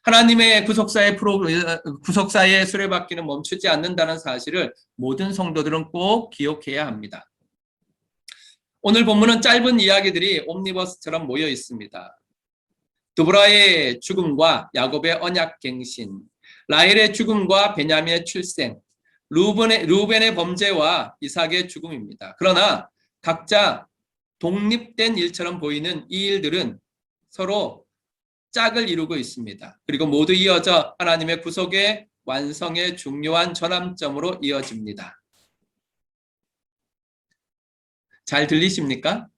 하나님의 구속사의 수레바퀴는 멈추지 않는다는 사실을 모든 성도들은 꼭 기억해야 합니다. 오늘 본문은 짧은 이야기들이 옴니버스처럼 모여 있습니다. 드보라의 죽음과 야곱의 언약갱신, 라헬의 죽음과 베냐민의 출생, 루벤의 범죄와 이삭의 죽음입니다. 그러나 각자 독립된 일처럼 보이는 이 일들은 서로 짝을 이루고 있습니다. 그리고 모두 이어져 하나님의 구속의 완성의 중요한 전환점으로 이어집니다. 잘 들리십니까?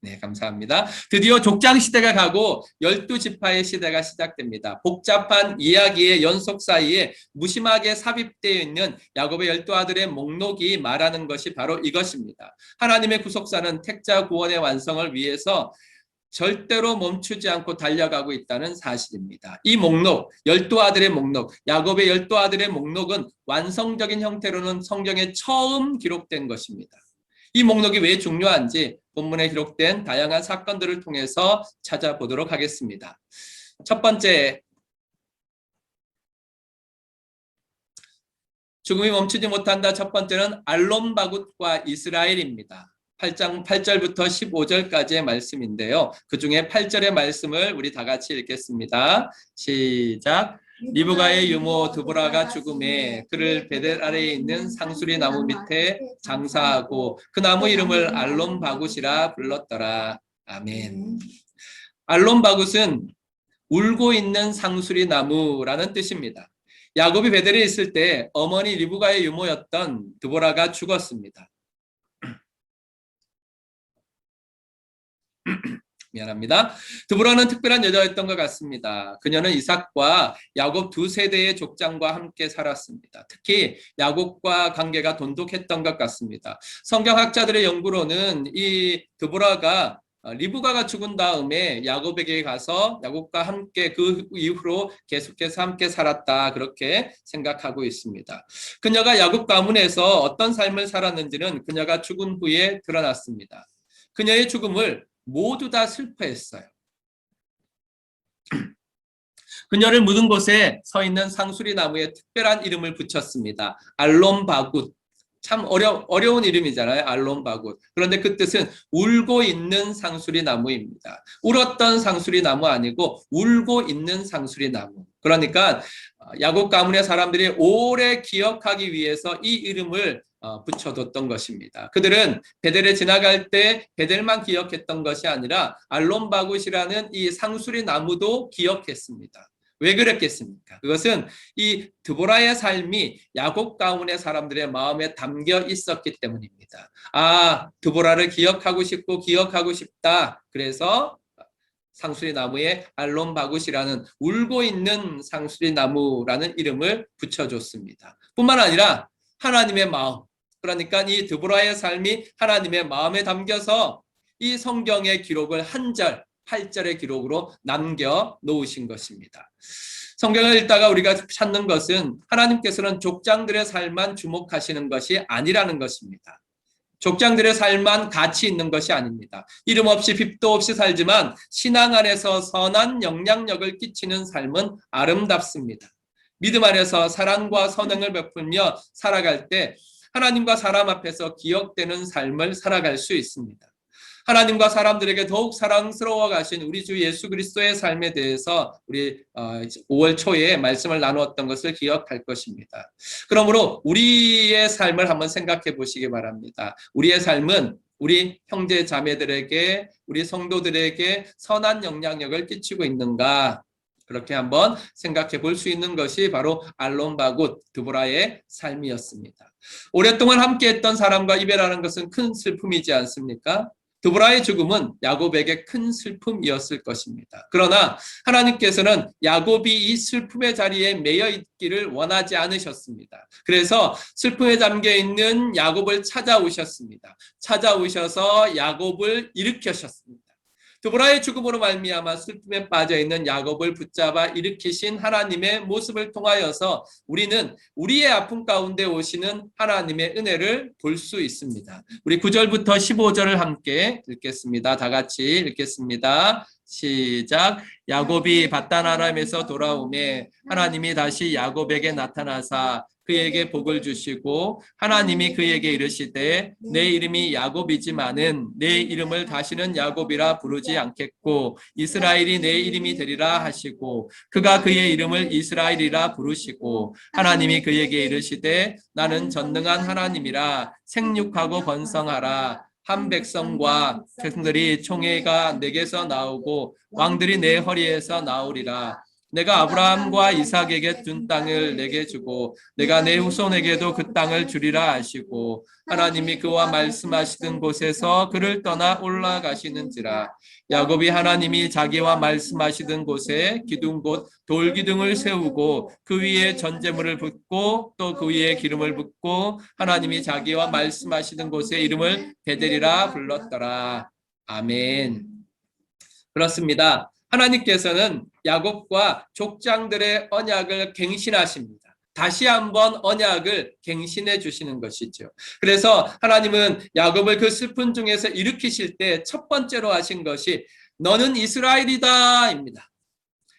네, 감사합니다. 드디어 족장 시대가 가고 12지파의 시대가 시작됩니다. 복잡한 이야기의 연속 사이에 무심하게 삽입되어 있는 야곱의 12아들의 목록이 말하는 것이 바로 이것입니다. 하나님의 구속사는 택자 구원의 완성을 위해서 절대로 멈추지 않고 달려가고 있다는 사실입니다. 이 목록, 12아들의 목록, 야곱의 12아들의 목록은 완성적인 형태로는 성경에 처음 기록된 것입니다. 이 목록이 왜 중요한지 본문에 기록된 다양한 사건들을 통해서 찾아보도록 하겠습니다. 첫 번째, 죽음이 멈추지 못한다. 첫 번째는 알론바굿과 이스라엘입니다. 8장 8절부터 15절까지의 말씀인데요. 그 중에 8절의 말씀을 우리 다 같이 읽겠습니다. 시작. 리브가의 유모 드보라가 죽음에 그를 베델 아래에 있는 상수리 나무 밑에 장사하고 그 나무 이름을 알론바굿이라 불렀더라. 아멘. 알론바굿은 울고 있는 상수리 나무라는 뜻입니다. 야곱이 베델에 있을 때 어머니 리브가의 유모였던 드보라가 죽었습니다. 미안합니다. 드보라는 특별한 여자였던 것 같습니다. 그녀는 이삭과 야곱 두 세대의 족장과 함께 살았습니다. 특히 야곱과 관계가 돈독했던 것 같습니다. 성경학자들의 연구로는 이 드보라가 리브가가 죽은 다음에 야곱에게 가서 야곱과 함께 그 이후로 계속해서 함께 살았다, 그렇게 생각하고 있습니다. 그녀가 야곱 가문에서 어떤 삶을 살았는지는 그녀가 죽은 후에 드러났습니다. 그녀의 죽음을 모두 다 슬퍼했어요. 그녀를 묻은 곳에 서 있는 상수리 나무에 특별한 이름을 붙였습니다. 알론바굿. 참 어려운 이름이잖아요. 알론바굿. 그런데 그 뜻은 울고 있는 상수리 나무입니다. 울었던 상수리 나무 아니고 울고 있는 상수리 나무. 그러니까 야곱 가문의 사람들이 오래 기억하기 위해서 이 이름을 붙여뒀던 것입니다. 그들은 베델에 지나갈 때 베델만 기억했던 것이 아니라 알론바굿이라는 이 상수리 나무도 기억했습니다. 왜 그랬겠습니까? 그것은 이 드보라의 삶이 야곱 가문의 사람들의 마음에 담겨 있었기 때문입니다. 아, 드보라를 기억하고 싶고 기억하고 싶다. 그래서 상수리 나무에 알론바굿이라는 울고 있는 상수리 나무라는 이름을 붙여줬습니다. 뿐만 아니라 하나님의 마음, 그러니까 이 드보라의 삶이 하나님의 마음에 담겨서 이 성경의 기록을 한 절, 8절의 기록으로 남겨 놓으신 것입니다. 성경을 읽다가 우리가 찾는 것은 하나님께서는 족장들의 삶만 주목하시는 것이 아니라는 것입니다. 족장들의 삶만 가치 있는 것이 아닙니다. 이름 없이 빚도 없이 살지만 신앙 안에서 선한 영향력을 끼치는 삶은 아름답습니다. 믿음 안에서 사랑과 선행을 베풀며 살아갈 때 하나님과 사람 앞에서 기억되는 삶을 살아갈 수 있습니다. 하나님과 사람들에게 더욱 사랑스러워 가신 우리 주 예수 그리스도의 삶에 대해서 우리 5월 초에 말씀을 나누었던 것을 기억할 것입니다. 그러므로 우리의 삶을 한번 생각해 보시기 바랍니다. 우리의 삶은 우리 형제 자매들에게, 우리 성도들에게 선한 영향력을 끼치고 있는가? 그렇게 한번 생각해 볼 수 있는 것이 바로 알론바굿 드보라의 삶이었습니다. 오랫동안 함께했던 사람과 이별하는 것은 큰 슬픔이지 않습니까? 드보라의 죽음은 야곱에게 큰 슬픔이었을 것입니다. 그러나 하나님께서는 야곱이 이 슬픔의 자리에 매여 있기를 원하지 않으셨습니다. 그래서 슬픔에 잠겨 있는 야곱을 찾아오셨습니다. 찾아오셔서 야곱을 일으키셨습니다. 드보라의 죽음으로 말미암아 슬픔에 빠져있는 야곱을 붙잡아 일으키신 하나님의 모습을 통하여서 우리는 우리의 아픔 가운데 오시는 하나님의 은혜를 볼 수 있습니다. 우리 9절부터 15절을 함께 읽겠습니다. 다 같이 읽겠습니다. 시작. 야곱이 밧단 아람에서 돌아오매 하나님이 다시 야곱에게 나타나사 그에게 복을 주시고 하나님이 그에게 이르시되 내 이름이 야곱이지만은 내 이름을 다시는 야곱이라 부르지 않겠고 이스라엘이 내 이름이 되리라 하시고 그가 그의 이름을 이스라엘이라 부르시고 하나님이 그에게 이르시되 나는 전능한 하나님이라 생육하고 번성하라 한 백성과 백성들이 총회가 내게서 나오고 왕들이 내 허리에서 나오리라. 내가 아브라함과 이삭에게 준 땅을 내게 주고 내가 내 후손에게도 그 땅을 주리라 하시고 하나님이 그와 말씀하시던 곳에서 그를 떠나 올라가시는지라. 야곱이 하나님이 자기와 말씀하시던 곳에 기둥 곧 돌기둥을 세우고 그 위에 전제물을 붓고 또 그 위에 기름을 붓고 하나님이 자기와 말씀하시던 곳에 이름을 베델이라 불렀더라. 아멘. 그렇습니다. 하나님께서는 야곱과 족장들의 언약을 갱신하십니다. 다시 한번 언약을 갱신해 주시는 것이죠. 그래서 하나님은 야곱을 그 슬픔 중에서 일으키실 때 첫 번째로 하신 것이 너는 이스라엘이다입니다.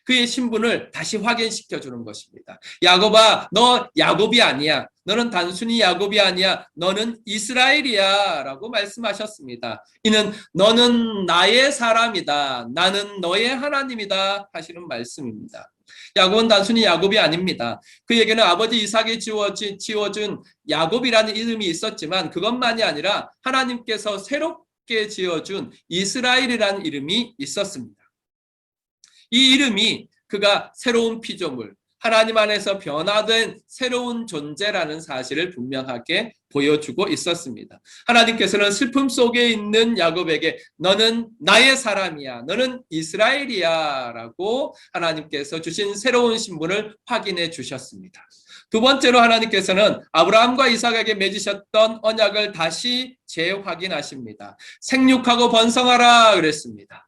그의 신분을 다시 확인시켜 주는 것입니다. 야곱아, 너 야곱이 아니야. 너는 단순히 야곱이 아니야. 너는 이스라엘이야 라고 말씀하셨습니다. 이는 너는 나의 사람이다. 나는 너의 하나님이다 하시는 말씀입니다. 야곱은 단순히 야곱이 아닙니다. 그에게는 아버지 이삭이 지어준 야곱이라는 이름이 있었지만 그것만이 아니라 하나님께서 새롭게 지어준 이스라엘이라는 이름이 있었습니다. 이 이름이 그가 새로운 피조물, 하나님 안에서 변화된 새로운 존재라는 사실을 분명하게 보여주고 있었습니다. 하나님께서는 슬픔 속에 있는 야곱에게 너는 나의 사람이야, 너는 이스라엘이야 라고 하나님께서 주신 새로운 신분을 확인해 주셨습니다. 두 번째로 하나님께서는 아브라함과 이삭에게 맺으셨던 언약을 다시 재확인하십니다. 생육하고 번성하라 그랬습니다.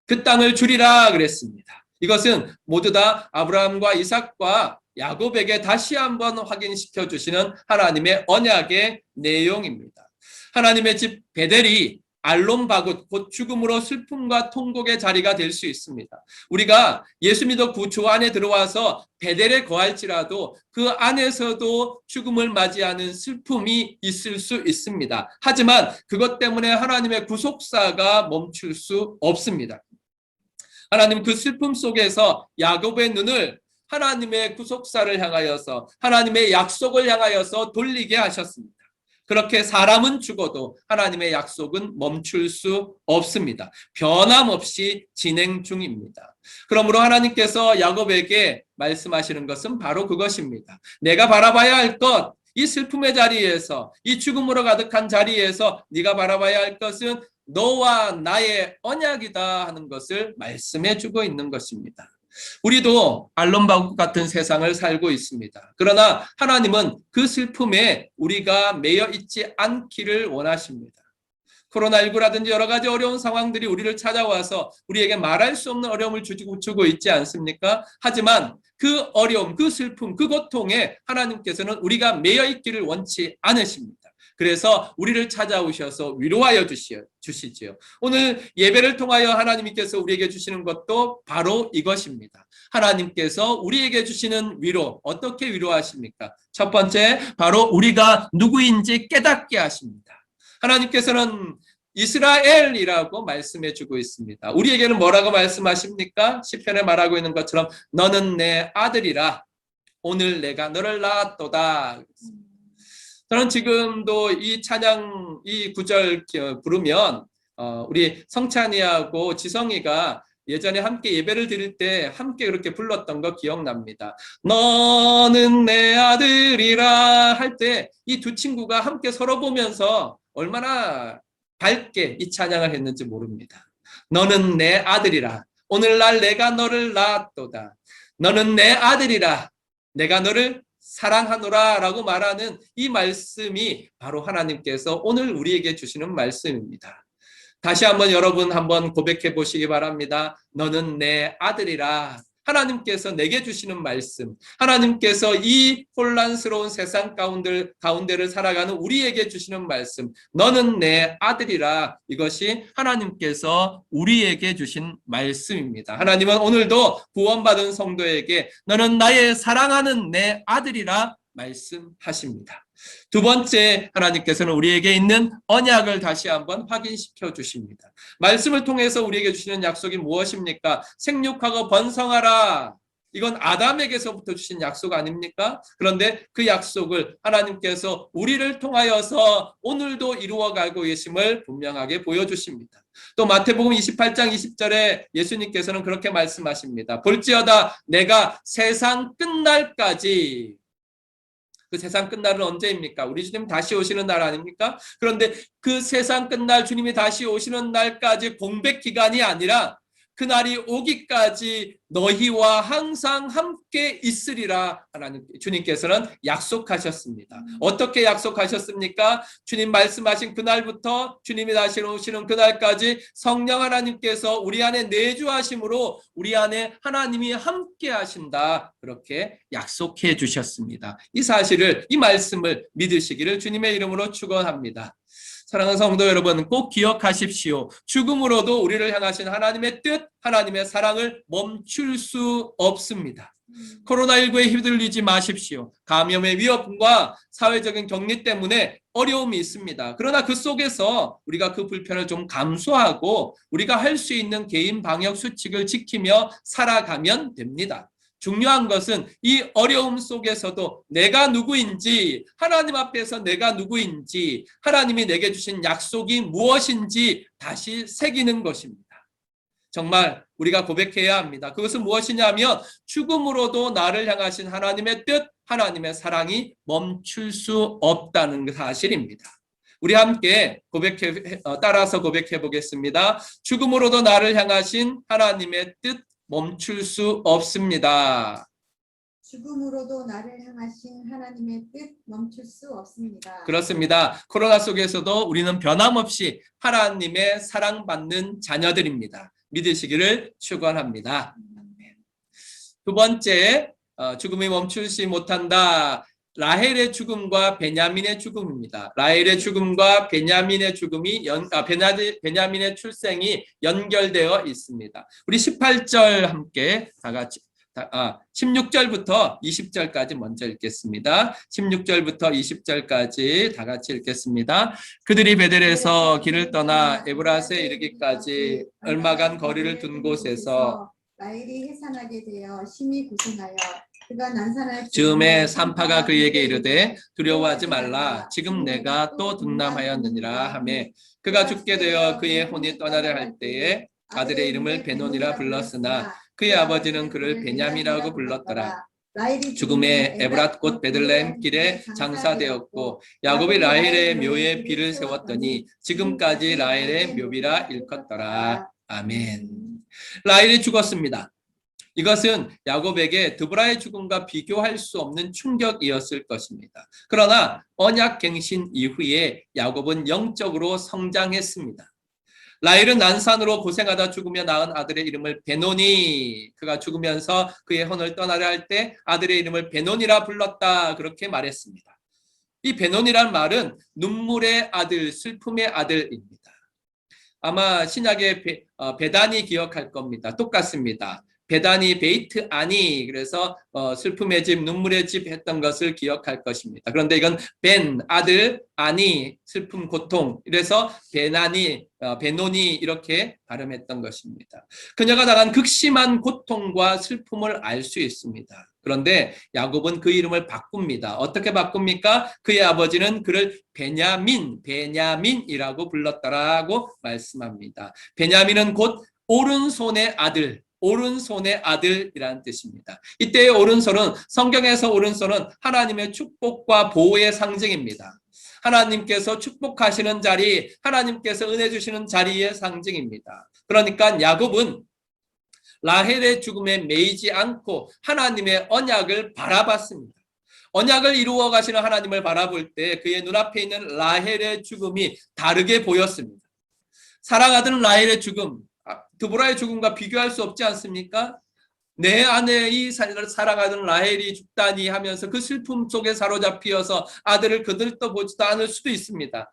그 땅을 주리라 그랬습니다. 이것은 모두 다 아브라함과 이삭과 야곱에게 다시 한번 확인시켜 주시는 하나님의 언약의 내용입니다. 하나님의 집 베델이 알론바굿 곧 죽음으로 슬픔과 통곡의 자리가 될 수 있습니다. 우리가 예수 믿어 구주 안에 들어와서 베델에 거할지라도 그 안에서도 죽음을 맞이하는 슬픔이 있을 수 있습니다. 하지만 그것 때문에 하나님의 구속사가 멈출 수 없습니다. 하나님 그 슬픔 속에서 야곱의 눈을 하나님의 구속사를 향하여서 하나님의 약속을 향하여서 돌리게 하셨습니다. 그렇게 사람은 죽어도 하나님의 약속은 멈출 수 없습니다. 변함없이 진행 중입니다. 그러므로 하나님께서 야곱에게 말씀하시는 것은 바로 그것입니다. 내가 바라봐야 할 것, 이 슬픔의 자리에서, 이 죽음으로 가득한 자리에서 네가 바라봐야 할 것은 너와 나의 언약이다 하는 것을 말씀해 주고 있는 것입니다. 우리도 알론바국 같은 세상을 살고 있습니다. 그러나 하나님은 그 슬픔에 우리가 매여 있지 않기를 원하십니다. 코로나19라든지 여러 가지 어려운 상황들이 우리를 찾아와서 우리에게 말할 수 없는 어려움을 주고 있지 않습니까? 하지만 그 어려움, 그 슬픔, 그 고통에 하나님께서는 우리가 매여 있기를 원치 않으십니다. 그래서 우리를 찾아오셔서 위로하여 주시지요. 오늘 예배를 통하여 하나님께서 우리에게 주시는 것도 바로 이것입니다. 하나님께서 우리에게 주시는 위로, 어떻게 위로하십니까? 첫 번째, 바로 우리가 누구인지 깨닫게 하십니다. 하나님께서는 이스라엘이라고 말씀해 주고 있습니다. 우리에게는 뭐라고 말씀하십니까? 시편에 말하고 있는 것처럼 너는 내 아들이라 오늘 내가 너를 낳았도다. 저는 지금도 이 찬양, 이 구절 부르면 우리 성찬이하고 지성이가 예전에 함께 예배를 드릴 때 함께 그렇게 불렀던 거 기억납니다. 너는 내 아들이라 할 때 이 두 친구가 함께 서로 보면서 얼마나 밝게 이 찬양을 했는지 모릅니다. 너는 내 아들이라 오늘날 내가 너를 낳았도다. 너는 내 아들이라 내가 너를 사랑하노라 라고 말하는 이 말씀이 바로 하나님께서 오늘 우리에게 주시는 말씀입니다. 다시 한번 여러분 한번 고백해 보시기 바랍니다. 너는 내 아들이라. 하나님께서 내게 주시는 말씀, 하나님께서 이 혼란스러운 세상 가운데를 살아가는 우리에게 주시는 말씀, 너는 내 아들이라. 이것이 하나님께서 우리에게 주신 말씀입니다. 하나님은 오늘도 구원받은 성도에게 너는 나의 사랑하는 내 아들이라 말씀하십니다. 두 번째, 하나님께서는 우리에게 있는 언약을 다시 한번 확인시켜 주십니다. 말씀을 통해서 우리에게 주시는 약속이 무엇입니까? 생육하고 번성하라. 이건 아담에게서부터 주신 약속 아닙니까? 그런데 그 약속을 하나님께서 우리를 통하여서 오늘도 이루어가고 계심을 분명하게 보여주십니다. 또 마태복음 28장 20절에 예수님께서는 그렇게 말씀하십니다. 볼지어다 내가 세상 끝날까지. 그 세상 끝날은 언제입니까? 우리 주님 다시 오시는 날 아닙니까? 그런데 그 세상 끝날 주님이 다시 오시는 날까지 공백 기간이 아니라 그날이 오기까지 너희와 항상 함께 있으리라 하나님 주님께서는 약속하셨습니다. 어떻게 약속하셨습니까? 주님 말씀하신 그날부터 주님이 다시 오시는 그날까지 성령 하나님께서 우리 안에 내주하심으로 우리 안에 하나님이 함께 하신다. 그렇게 약속해 주셨습니다. 이 사실을, 이 말씀을 믿으시기를 주님의 이름으로 축원합니다. 사랑하는 성도 여러분, 꼭 기억하십시오. 죽음으로도 우리를 향하신 하나님의 뜻, 하나님의 사랑을 멈출 수 없습니다. 코로나19에 휘둘리지 마십시오. 감염의 위협과 사회적인 격리 때문에 어려움이 있습니다. 그러나 그 속에서 우리가 그 불편을 좀 감수하고 우리가 할 수 있는 개인 방역 수칙을 지키며 살아가면 됩니다. 중요한 것은 이 어려움 속에서도 내가 누구인지, 하나님 앞에서 내가 누구인지, 하나님이 내게 주신 약속이 무엇인지 다시 새기는 것입니다. 정말 우리가 고백해야 합니다. 그것은 무엇이냐면 죽음으로도 나를 향하신 하나님의 뜻, 하나님의 사랑이 멈출 수 없다는 사실입니다. 우리 함께 따라서 고백해 보겠습니다. 죽음으로도 나를 향하신 하나님의 뜻, 멈출 수 없습니다. 죽음으로도 나를 향하신 하나님의 뜻 멈출 수 없습니다. 그렇습니다. 코로나 속에서도 우리는 변함없이 하나님의 사랑받는 자녀들입니다. 믿으시기를 축원합니다. 두 번째, 죽음이 멈추지 못한다. 라헬의 죽음과 베냐민의 죽음입니다. 라헬의 죽음과 베냐민의 죽음이 베냐민의 출생이 연결되어 있습니다. 우리 18절 함께 다 같이 16절부터 20절까지 먼저 읽겠습니다. 16절부터 20절까지 다 같이 읽겠습니다. 그들이 베델에서 길을 떠나 에브라스에 이르기까지 얼마간 거리를 둔 곳에서 라헬이 해산하게 되어 심히 고생하여 그가 난산할 즈음에 산파가 그에게 이르되 두려워하지 말라. 지금 내가 또 둔남하였느니라 하며 그가 죽게 되어 그의 혼이 떠나려 할 때에 아들의 이름을 베논이라 불렀으나 그의 아버지는 그를 베냐민이라고 불렀더라. 죽음에 에브랏 곧 베들레헴 길에 장사되었고 야곱이 라헬의 묘에 비를 세웠더니 지금까지 라헬의 묘비라 일컫더라. 아멘. 라헬이 죽었습니다. 이것은 야곱에게 드보라의 죽음과 비교할 수 없는 충격이었을 것입니다. 그러나 언약 갱신 이후에 야곱은 영적으로 성장했습니다. 라헬은 난산으로 고생하다 죽으며 낳은 아들의 이름을 베논이, 그가 죽으면서 그의 혼을 떠나려 할 때 아들의 이름을 베논이라 불렀다, 그렇게 말했습니다. 이 베논이란 말은 눈물의 아들, 슬픔의 아들입니다. 아마 신약의 베단이 기억할 겁니다. 똑같습니다. 베단이 베이트 아니, 그래서 슬픔의 집, 눈물의 집 했던 것을 기억할 것입니다. 그런데 이건 벤, 아들, 아니, 슬픔, 고통, 이래서 베나니, 베논이 이렇게 발음했던 것입니다. 그녀가 당한 극심한 고통과 슬픔을 알 수 있습니다. 그런데 야곱은 그 이름을 바꿉니다. 어떻게 바꿉니까? 그의 아버지는 그를 베냐민이라고 불렀더라고 말씀합니다. 베냐민은 곧 오른손의 아들, 오른손의 아들이라는 뜻입니다. 이때의 오른손은, 성경에서 오른손은 하나님의 축복과 보호의 상징입니다. 하나님께서 축복하시는 자리, 하나님께서 은혜 주시는 자리의 상징입니다. 그러니까 야곱은 라헬의 죽음에 매이지 않고 하나님의 언약을 바라봤습니다. 언약을 이루어 가시는 하나님을 바라볼 때 그의 눈앞에 있는 라헬의 죽음이 다르게 보였습니다. 사랑하던 라헬의 죽음, 드보라의 죽음과 비교할 수 없지 않습니까? 내 아내의 사랑하던 라헬이 죽다니 하면서 그 슬픔 속에 사로잡히어서 아들을 거들떠보지도 않을 수도 있습니다.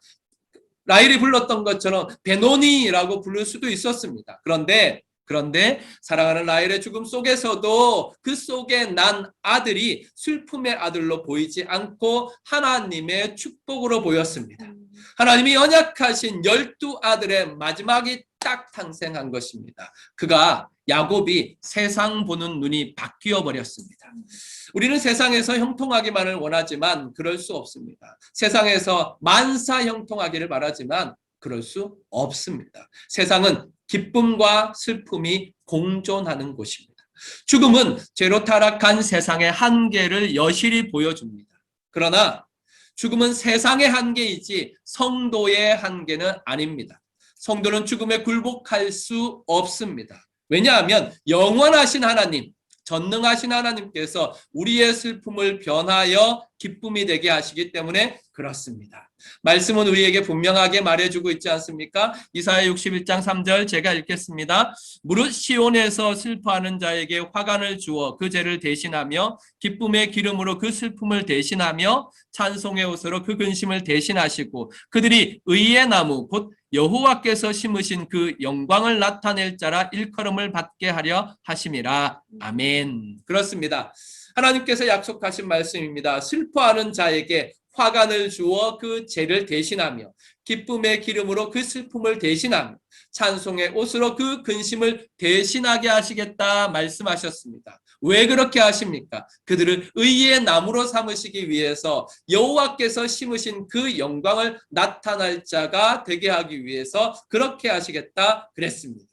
라헬이 불렀던 것처럼 베노니라고 부를 수도 있었습니다. 그런데 사랑하는 라헬의 죽음 속에서도 그 속에 난 아들이 슬픔의 아들로 보이지 않고 하나님의 축복으로 보였습니다. 하나님이 언약하신 12아들의 마지막이 딱 탄생한 것입니다. 그가 야곱이 세상 보는 눈이 바뀌어 버렸습니다. 우리는 세상에서 형통하기만을 원하지만 그럴 수 없습니다. 세상에서 만사 형통하기를 바라지만 그럴 수 없습니다. 세상은 기쁨과 슬픔이 공존하는 곳입니다. 죽음은 죄로 타락한 세상의 한계를 여실히 보여줍니다. 그러나 죽음은 세상의 한계이지 성도의 한계는 아닙니다. 성도는 죽음에 굴복할 수 없습니다. 왜냐하면 영원하신 하나님, 전능하신 하나님께서 우리의 슬픔을 변하여 기쁨이 되게 하시기 때문에 그렇습니다. 말씀은 우리에게 분명하게 말해주고 있지 않습니까? 이사야 61장 3절 제가 읽겠습니다. 무릇 시온에서 슬퍼하는 자에게 화관을 주어 그 죄를 대신하며 기쁨의 기름으로 그 슬픔을 대신하며 찬송의 옷으로 그 근심을 대신하시고 그들이 의의 나무 곧 여호와께서 심으신 그 영광을 나타낼 자라 일컬음을 받게 하려 하심이라. 아멘. 그렇습니다. 하나님께서 약속하신 말씀입니다. 슬퍼하는 자에게 화관을 주어 그 죄를 대신하며 기쁨의 기름으로 그 슬픔을 대신하며 찬송의 옷으로 그 근심을 대신하게 하시겠다 말씀하셨습니다. 왜 그렇게 하십니까? 그들을 의의 나무로 삼으시기 위해서 여호와께서 심으신 그 영광을 나타날 자가 되게 하기 위해서 그렇게 하시겠다 그랬습니다.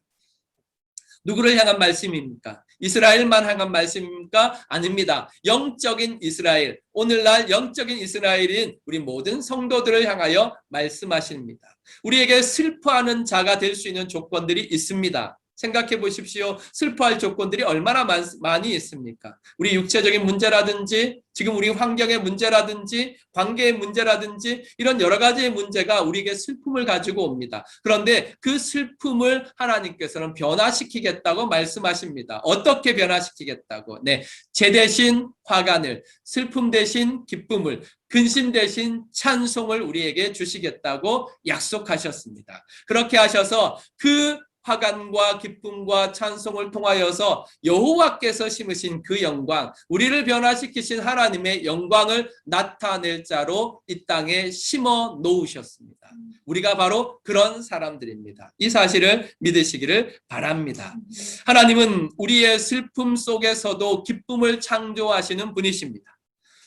누구를 향한 말씀입니까? 이스라엘만 향한 말씀입니까? 아닙니다. 영적인 이스라엘, 오늘날 영적인 이스라엘인 우리 모든 성도들을 향하여 말씀하십니다. 우리에게 슬퍼하는 자가 될 수 있는 조건들이 있습니다. 생각해 보십시오. 슬퍼할 조건들이 얼마나 많이 있습니까? 우리 육체적인 문제라든지 지금 우리 환경의 문제라든지 관계의 문제라든지 이런 여러 가지의 문제가 우리에게 슬픔을 가지고 옵니다. 그런데 그 슬픔을 하나님께서는 변화시키겠다고 말씀하십니다. 어떻게 변화시키겠다고? 네, 죄 대신 화관을, 슬픔 대신 기쁨을, 근심 대신 찬송을 우리에게 주시겠다고 약속하셨습니다. 그렇게 하셔서 그 화관과 기쁨과 찬송을 통하여서 여호와께서 심으신 그 영광, 우리를 변화시키신 하나님의 영광을 나타낼 자로 이 땅에 심어 놓으셨습니다. 우리가 바로 그런 사람들입니다. 이 사실을 믿으시기를 바랍니다. 하나님은 우리의 슬픔 속에서도 기쁨을 창조하시는 분이십니다.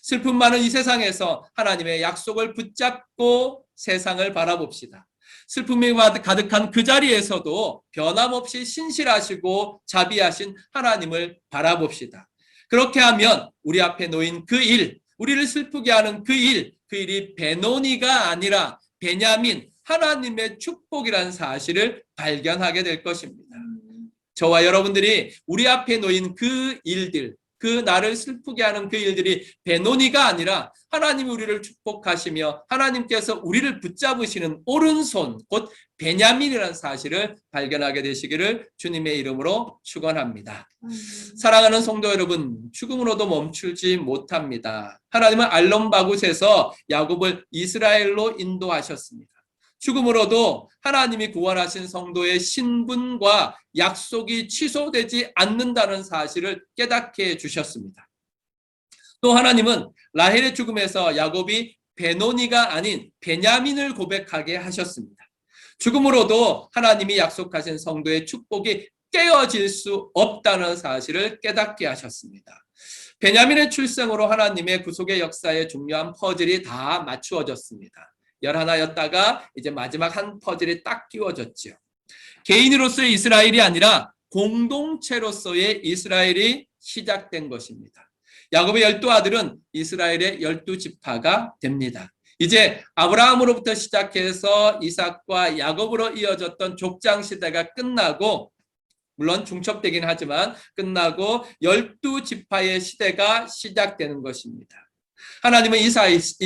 슬픔 많은 이 세상에서 하나님의 약속을 붙잡고 세상을 바라봅시다. 슬픔이 가득한 그 자리에서도 변함없이 신실하시고 자비하신 하나님을 바라봅시다. 그렇게 하면 우리 앞에 놓인 그 일, 우리를 슬프게 하는 그 일이 베노니가 아니라 베냐민, 하나님의 축복이라는 사실을 발견하게 될 것입니다. 저와 여러분들이 우리 앞에 놓인 그 일들, 그 나를 슬프게 하는 그 일들이 베노니가 아니라 하나님이 우리를 축복하시며 하나님께서 우리를 붙잡으시는 오른손 곧 베냐민이라는 사실을 발견하게 되시기를 주님의 이름으로 축원합니다. 사랑하는 성도 여러분, 죽음으로도 멈추지 못합니다. 하나님은 알론바굿에서 야곱을 이스라엘로 인도하셨습니다. 죽음으로도 하나님이 구원하신 성도의 신분과 약속이 취소되지 않는다는 사실을 깨닫게 해주셨습니다. 또 하나님은 라헬의 죽음에서 야곱이 베노니가 아닌 베냐민을 고백하게 하셨습니다. 죽음으로도 하나님이 약속하신 성도의 축복이 깨어질 수 없다는 사실을 깨닫게 하셨습니다. 베냐민의 출생으로 하나님의 구속의 역사에 중요한 퍼즐이 다 맞추어졌습니다. 11였다가 이제 마지막 한 퍼즐이 딱 끼워졌죠. 개인으로서의 이스라엘이 아니라 공동체로서의 이스라엘이 시작된 것입니다. 야곱의 12아들은 이스라엘의 12지파가 됩니다. 이제 아브라함으로부터 시작해서 이삭과 야곱으로 이어졌던 족장 시대가 끝나고, 물론 중첩되긴 하지만 끝나고 12지파의 시대가 시작되는 것입니다. 하나님은 이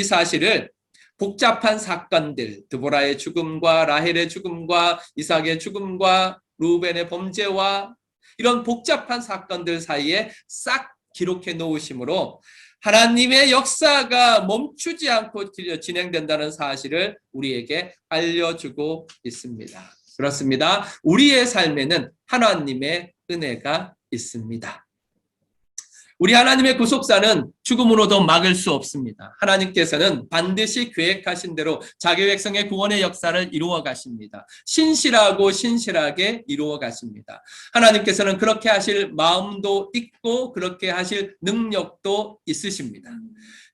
사실을 복잡한 사건들, 드보라의 죽음과 라헬의 죽음과 이삭의 죽음과 루벤의 범죄와 이런 복잡한 사건들 사이에 싹 기록해 놓으심으로 하나님의 역사가 멈추지 않고 진행된다는 사실을 우리에게 알려주고 있습니다. 그렇습니다. 우리의 삶에는 하나님의 은혜가 있습니다. 우리 하나님의 구속사는 죽음으로도 막을 수 없습니다. 하나님께서는 반드시 계획하신 대로 자기 백성의 구원의 역사를 이루어 가십니다. 신실하게 이루어 가십니다. 하나님께서는 그렇게 하실 마음도 있고 그렇게 하실 능력도 있으십니다.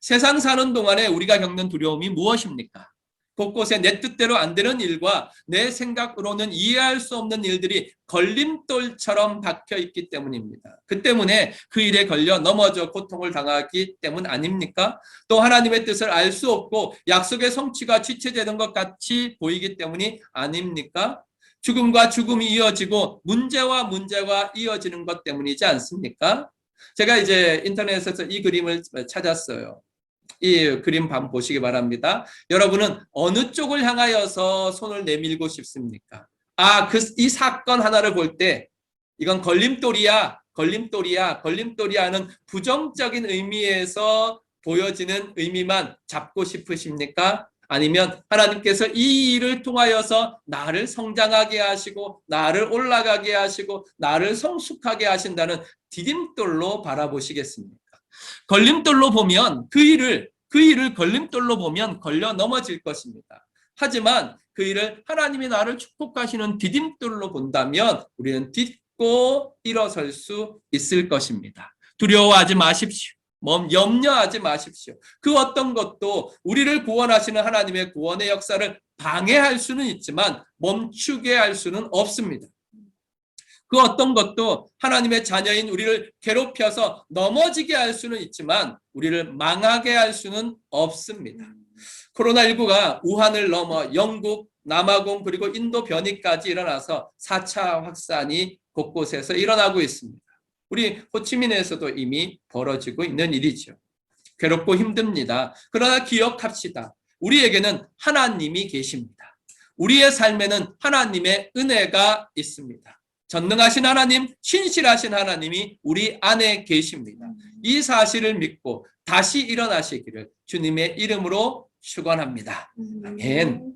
세상 사는 동안에 우리가 겪는 두려움이 무엇입니까? 곳곳에 내 뜻대로 안 되는 일과 내 생각으로는 이해할 수 없는 일들이 걸림돌처럼 박혀 있기 때문입니다. 그 때문에 그 일에 걸려 넘어져 고통을 당하기 때문 아닙니까? 또 하나님의 뜻을 알 수 없고 약속의 성취가 지체되는 것 같이 보이기 때문이 아닙니까? 죽음과 죽음이 이어지고 문제와 이어지는 것 때문이지 않습니까? 제가 이제 인터넷에서 이 그림을 찾았어요. 이 그림 한번 보시기 바랍니다. 여러분은 어느 쪽을 향하여서 손을 내밀고 싶습니까? 이 사건 하나를 볼 때 이건 걸림돌이야는 부정적인 의미에서 보여지는 의미만 잡고 싶으십니까? 아니면 하나님께서 이 일을 통하여서 나를 성장하게 하시고 나를 올라가게 하시고 나를 성숙하게 하신다는 디딤돌로 바라보시겠습니까? 걸림돌로 보면 그 일을 걸림돌로 보면 걸려 넘어질 것입니다. 하지만 그 일을 하나님이 나를 축복하시는 디딤돌로 본다면 우리는 딛고 일어설 수 있을 것입니다. 두려워하지 마십시오. 염려하지 마십시오. 그 어떤 것도 우리를 구원하시는 하나님의 구원의 역사를 방해할 수는 있지만 멈추게 할 수는 없습니다. 그 어떤 것도 하나님의 자녀인 우리를 괴롭혀서 넘어지게 할 수는 있지만 우리를 망하게 할 수는 없습니다. 코로나19가 우한을 넘어 영국, 남아공 그리고 인도 변이까지 일어나서 4차 확산이 곳곳에서 일어나고 있습니다. 우리 호치민에서도 이미 벌어지고 있는 일이죠. 괴롭고 힘듭니다. 그러나 기억합시다. 우리에게는 하나님이 계십니다. 우리의 삶에는 하나님의 은혜가 있습니다. 전능하신 하나님, 신실하신 하나님이 우리 안에 계십니다. 이 사실을 믿고 다시 일어나시기를 주님의 이름으로 축원합니다. 아멘.